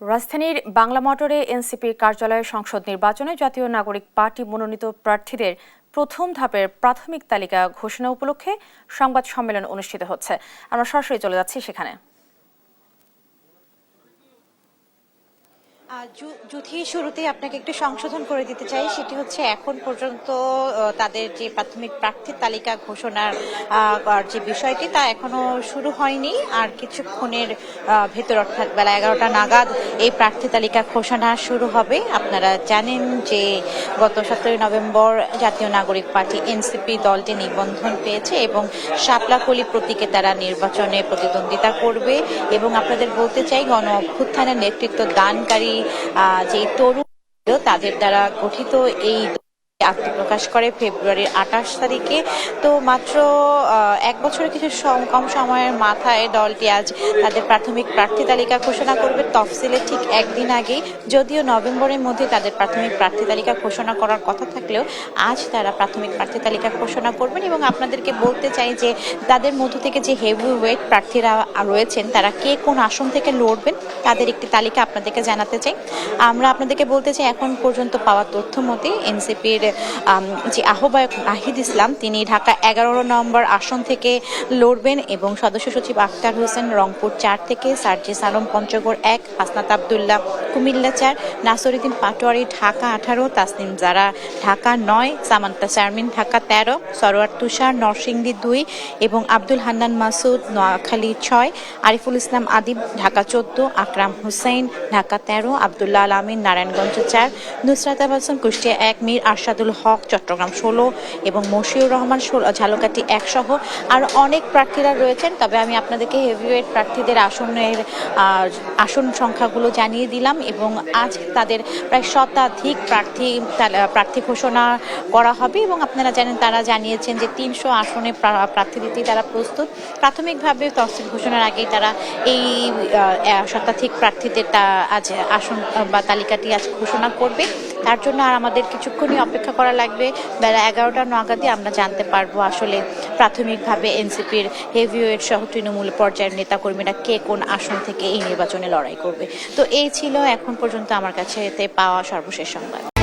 রাজধানীর বাংলা মোটরে এনসিপির কার্যালয়ে সংসদ নির্বাচনে জাতীয় নাগরিক পার্টি মনোনীত প্রার্থীদের প্রথম ধাপের প্রাথমিক তালিকা ঘোষণা উপলক্ষে সংবাদ সম্মেলন অনুষ্ঠিত হচ্ছে। আমরা সরাসরি চলে যাচ্ছি সেখানে। যুথি শুরুতে আপনাকে একটু সংশোধন করে দিতে চাই, সেটি হচ্ছে এখন পর্যন্ত তাদের যে প্রাথমিক প্রার্থীর তালিকা ঘোষণার যে বিষয়টি তা এখনো শুরু হয়নি। আর কিছুক্ষণের ভেতর অর্থাৎ বেলা 11টা নাগাদ এই প্রার্থী তালিকা ঘোষণা শুরু হবে। আপনারা জানেন যে গত 17 নভেম্বর জাতীয় নাগরিক পার্টি এনসিপি দলটি নিবন্ধন পেয়েছে এবং শাপলাকলি প্রতীকে তারা নির্বাচনে প্রতিদ্বন্দ্বিতা করবে। এবং আপনাদের বলতে চাই, গণ অভ্যুত্থানের নেতৃত্ব দানকারী যে তরুণ তাদের দ্বারা গঠিত এই আত্মপ্রকাশ করে ফেব্রুয়ারির 28 তারিখে। তো মাত্র এক বছরের কিছু কম সময়ের মাথায় দলটি আজ তাদের প্রাথমিক প্রার্থী তালিকা ঘোষণা করবে তফসিলের ঠিক একদিন আগেই। যদিও নভেম্বরের মধ্যে তাদের প্রাথমিক প্রার্থী তালিকা ঘোষণা করার কথা থাকলেও আজ তারা প্রাথমিক প্রার্থী তালিকা ঘোষণা করবেন। এবং আপনাদেরকে বলতে চাই যে তাদের মধ্য থেকে যে হেভি ওয়েট প্রার্থীরা রয়েছেন তারা কে কোন আসন থেকে লড়বেন তাদের একটি তালিকা আপনাদেরকে জানাতে চাই। আমরা আপনাদেরকে বলতে চাই, এখন পর্যন্ত পাওয়া তথ্য মতে এনসিপির যে আহ্বায়ক নাহিদ ইসলাম তিনি ঢাকা 11 নম্বর আসন থেকে লড়বেন এবং সদস্য সচিব আখতার হোসেন রংপুর 4 থেকে, সার্জিস আলম পঞ্চগড় 1, হাসনাত আবদুল্লাহ কুমিল্লা 4, নাসিরউদ্দিন পাটোয়ারি ঢাকা 18, তাসনিম জারা ঢাকা 9, সামান্তা শারমিন ঢাকা 13, সরোয়ার তুষার নরসিংদী 2 এবং আব্দুল হান্নান মাসুদ নোয়াখালী 6, আরিফুল ইসলাম আদিব ঢাকা 14, আকরাম হুসাইন ঢাকা 13, আব্দুল্লাহ আল আমিন নারায়ণগঞ্জ 4, নুসরাত আহসান কুষ্টিয়া 1, মীর আরশাদুল হক চট্টগ্রাম 16 এবং মশিউর রহমান ঝালকাঠি 1 সহ আরো অনেক প্রার্থীরা রয়েছেন। তবে আমি আপনাদেরকে হেভিওয়েট প্রার্থীদের আসন সংখ্যাগুলো জানিয়ে দিলাম এবং আজ তাদের প্রায় শতাধিক প্রার্থী ঘোষণা করা হবে। এবং আপনারা জানেন তারা জানিয়েছেন যে 300 আসনে প্রার্থী দিতে তারা প্রস্তুত। প্রাথমিকভাবে তফসিল ঘোষণার আগেই তারা এই শতাধিক প্রার্থীদের আজ আসন বা তালিকাটি আজ ঘোষণা করবে। তার জন্য আর আমাদের কিছুক্ষণই অপেক্ষা করা লাগবে। বেলা 11টা নাগাদই আমরা জানতে পারবো আসলে প্রাথমিকভাবে এনসিপির হেভিওয়েট সহ তৃণমূল পর্যায়ের নেতাকর্মীরা কে কোন আসন থেকে এই নির্বাচনে লড়াই করবে। তো এই ছিল এখন পর্যন্ত আমার কাছে পাওয়া সর্বশেষ সংবাদ।